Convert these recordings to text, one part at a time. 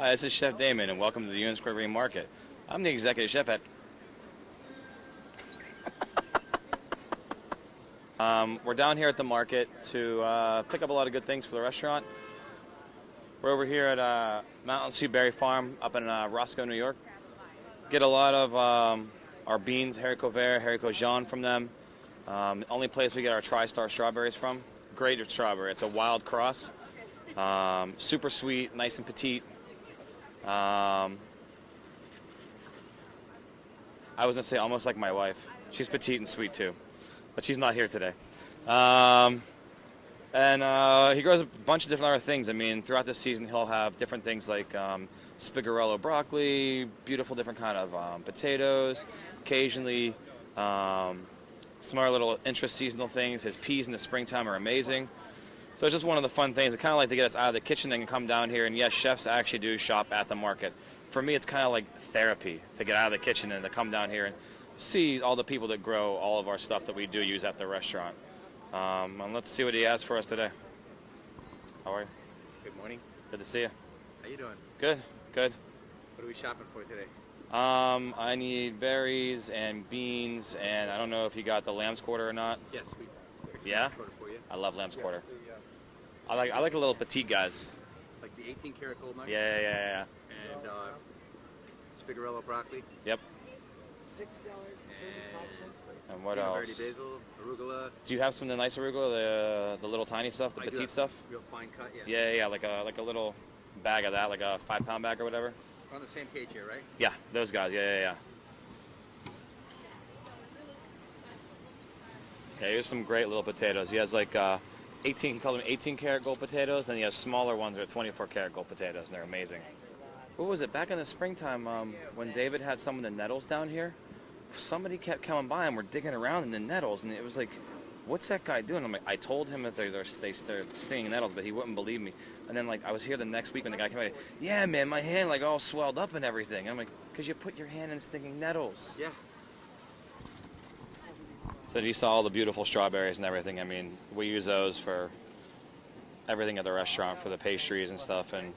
Hi, this is Chef Damian, and welcome to the Union Square Green Market. I'm the executive chef at. We're down here at the market to pick up a lot of good things for the restaurant. We're over here at Mountain Sea Berry Farm up in Roscoe, New York. Get a lot of our beans, haricot vert, haricot jaune from them. The only place we get our TriStar strawberries from. Great strawberry. It's a wild cross. Super sweet, nice and petite. I was going to say almost like my wife. She's petite and sweet too, but she's not here today. He grows a bunch of different other things. I mean, throughout the season, he'll have different things like spigarello broccoli, beautiful different kind of potatoes, occasionally some other little intra-seasonal things. His peas in the springtime are amazing. So it's just one of the fun things. I kind of like to get us out of the kitchen and come down here. And yes, chefs actually do shop at the market. For me, it's kind of like therapy to get out of the kitchen and to come down here and see all the people that grow all of our stuff that we do use at the restaurant. And let's see what he has for us today. How are you? Good morning. Good to see you. How you doing? Good, good. What are we shopping for today? I need berries and beans, and I don't know if you got the lamb's quarter or not. Yes, we Yeah? quarter for you. I love lamb's quarter. I like the little petite guys. Like the 18 karat gold nugget? Yeah. And spigarello broccoli. Yep. $6.35. And what Verde else? basil, arugula. Do you have some of the nice arugula, the little tiny stuff, the I do petite have stuff? Real fine cut, yeah. Yeah, like a little bag of that, like a 5-pound bag or whatever. We're on the same page here, right? Yeah, those guys. Yeah. Yeah, here's some great little potatoes. He has like 18 karat gold potatoes, and he has smaller ones that are 24 karat gold potatoes, and they're amazing. What was it? Back in the springtime, when David had some of the nettles down here, somebody kept coming by and we're digging around in the nettles, and it was like, what's that guy doing? I'm like, I told him that they're stinging nettles, but he wouldn't believe me. And then like I was here the next week when the guy came by, yeah, man, my hand like all swelled up and everything. I'm like, because you put your hand in stinging nettles. Yeah. So you saw all the beautiful strawberries and everything. I mean, we use those for everything at the restaurant, for the pastries and stuff, and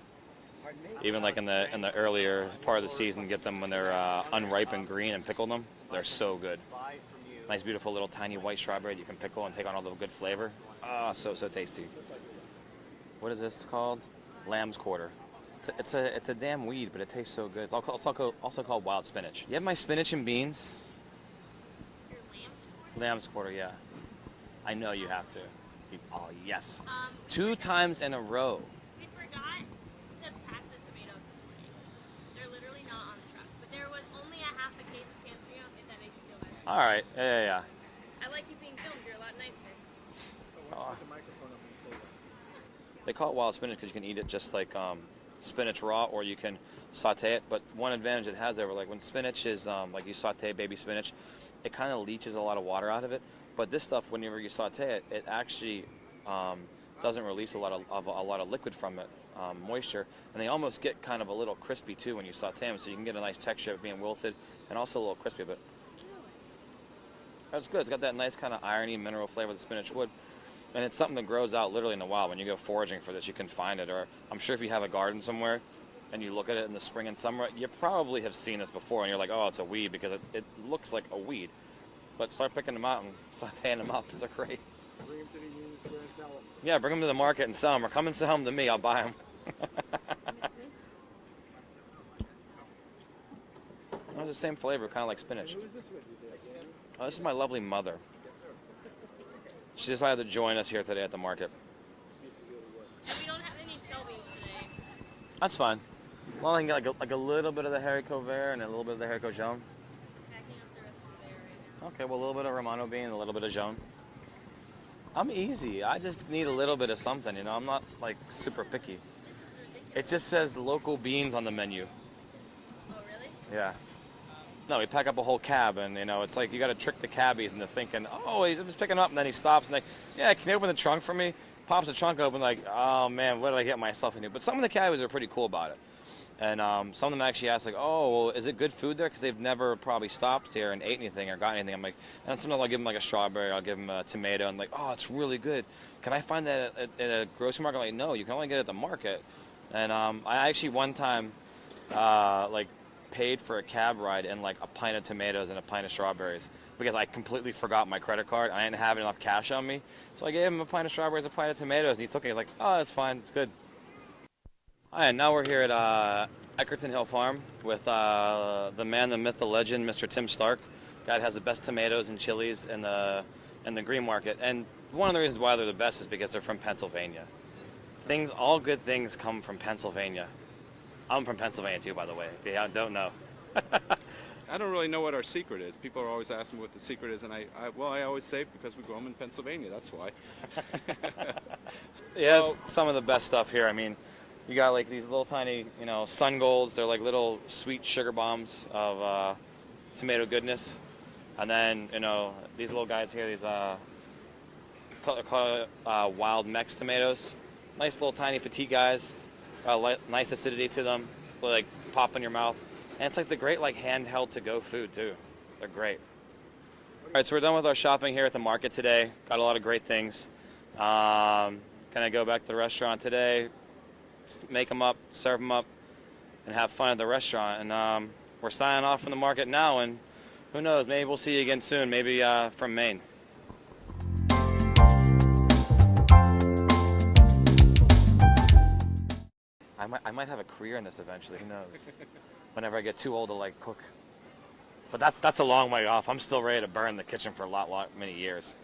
even like in the earlier part of the season, get them when they're unripe and green and pickle them. They're so good. Nice, beautiful little tiny white strawberry that you can pickle and take on all the good flavor. Ah, so tasty. What is this called? Lamb's quarter. It's a damn weed, but it tastes so good. It's also called wild spinach. You have my spinach and beans? Lamb's quarter, yeah. I know you have to. Oh, yes. 2 times in a row. We forgot to pack the tomatoes this morning. They're literally not on the truck. But there was only a half a case of canned tomato, if that makes you feel better. All right. Yeah. I like you being filmed. You're a lot nicer. Oh. They call it wild spinach because you can eat it just like spinach raw, or you can saute it. But one advantage it has over, like when spinach is like you saute baby spinach, it kind of leaches a lot of water out of it. But this stuff, whenever you saute it, it actually doesn't release a lot of liquid from it, moisture, and they almost get kind of a little crispy too when you saute them. So you can get a nice texture of being wilted and also a little crispy. But that's good. It's got that nice kind of irony mineral flavor the spinach would. And it's something that grows out literally in the wild. When you go foraging for this, you can find it. Or I'm sure if you have a garden somewhere and you look at it in the spring and summer, you probably have seen this before, and you're like, oh, it's a weed, because it looks like a weed. But start picking them out and sauteing them up. They're great. Bring them to the Union Square and sell them. Yeah, bring them to the market and sell them. Or come and sell them to me. I'll buy them. It's the same flavor, kind of like spinach. Who is this with you there, Dan? Oh, this is my lovely mother. She decided to join us here today at the market. And we don't have any shelvings today. That's fine. Well, I can get like a little bit of the haricot vert and a little bit of the haricot jaune. Packing up the rest of the day right now. Okay, well, a little bit of Romano bean and a little bit of jaune. I'm easy. I just need a little bit of something, you know. I'm not like super picky. It just says local beans on the menu. Oh, really? Yeah. No, we pack up a whole cab, and you know, it's like you got to trick the cabbies into thinking, oh, he's just picking up, and then he stops and like, yeah, can you open the trunk for me? Pops the trunk open, like, oh man, what did I get myself into? But some of the cabbies are pretty cool about it, and some of them actually ask like, oh, well, is it good food there? Because they've never probably stopped here and ate anything or got anything. I'm like, and sometimes I'll give them like a strawberry, I'll give them a tomato, and like, oh, it's really good. Can I find that at a grocery market? I'm like, no, you can only get it at the market. And I actually one time like paid for a cab ride and like a pint of tomatoes and a pint of strawberries because I completely forgot my credit card. I didn't have enough cash on me, so I gave him a pint of strawberries, a pint of tomatoes, and he took it. He's like, "Oh, that's fine, it's good." All right, now we're here at Eckerton Hill Farm with the man, the myth, the legend, Mr. Tim Stark. Guy that has the best tomatoes and chilies in the green market. And one of the reasons why they're the best is because they're from Pennsylvania. All good things come from Pennsylvania. I'm from Pennsylvania too, by the way, if you don't know. I don't really know what our secret is. People are always asking what the secret is, and I always say because we grow them in Pennsylvania, that's why. Yeah, well, some of the best stuff here. I mean, you got like these little tiny, sun golds. They're like little sweet sugar bombs of tomato goodness. And then, these little guys here, these called wild Mex tomatoes. Nice little tiny petite guys. Nice acidity to them. They like pop in your mouth. And it's like the great like handheld to go food too. They're great. All right, so we're done with our shopping here at the market today. Got a lot of great things. Gonna go back to the restaurant today, make them up, serve them up, and have fun at the restaurant. And we're signing off from the market now, and who knows, maybe we'll see you again soon, maybe from Maine. I might have a career in this eventually, who knows? Whenever I get too old to like cook. But that's a long way off. I'm still ready to burn the kitchen for many years.